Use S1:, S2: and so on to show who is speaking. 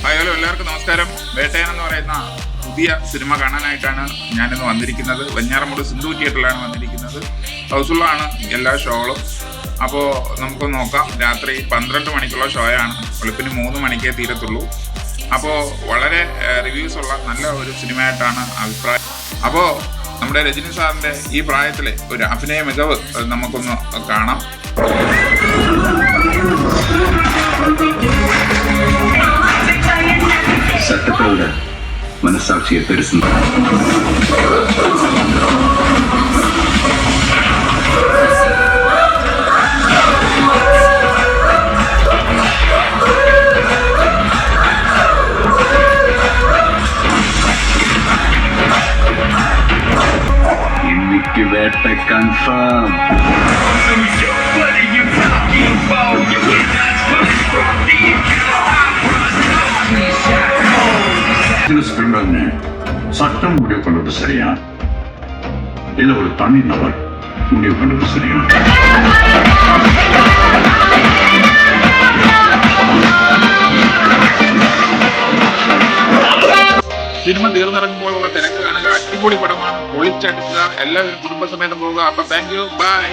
S1: Hello, എല്ലാവർക്കും നമസ്കാരം. വേട്ടയൻ എന്ന് പറയുന്ന പുതിയ സിനിമ കാണാനായിട്ടാണ് ഞാനിന്ന് വന്നിരിക്കുന്നത്. വെഞ്ഞാറമൂട് സിന്ധു തിയേറ്ററിലാണ് വന്നിരിക്കുന്നത്. ഹൗസ്ഫുള്ളാണ് എല്ലാ ഷോകളും. അപ്പോൾ നമുക്ക് നോക്കാം. രാത്രി 12 മണിക്കുള്ള ഷോയാണ്. വെളുപ്പിന് 3 മണിക്കേ തീരത്തുള്ളൂ. അപ്പോൾ വളരെ റിവ്യൂസ് ഉള്ള നല്ല ഒരു സിനിമയായിട്ടാണ് അഭിപ്രായം. അപ്പോൾ നമ്മുടെ രജനി സാറിൻ്റെ ഈ പ്രായത്തിലെ ഒരു അഭിനയ മികവ് നമുക്കൊന്ന് കാണാം.
S2: சட்டத்தோட மனசாட்சியை பெருசு. இன்னைக்கு வேட்டை கன்ஃபார்ம். சட்டம் முடிவு கொண்டது சரியா இல்ல ஒரு தனி நபர் முடிவு கொண்டது சரியா?
S1: സിനിമ തീർന്നിറങ്ങുമ്പോഴുള്ള തിരക്ക് കാണുക. അടിപൊളി പടമാണ്. പൊളിച്ചടിക്കുക. എല്ലാവരും കുടുംബസമേതം പോവുക. അപ്പൊ താങ്ക് യു, ബൈ.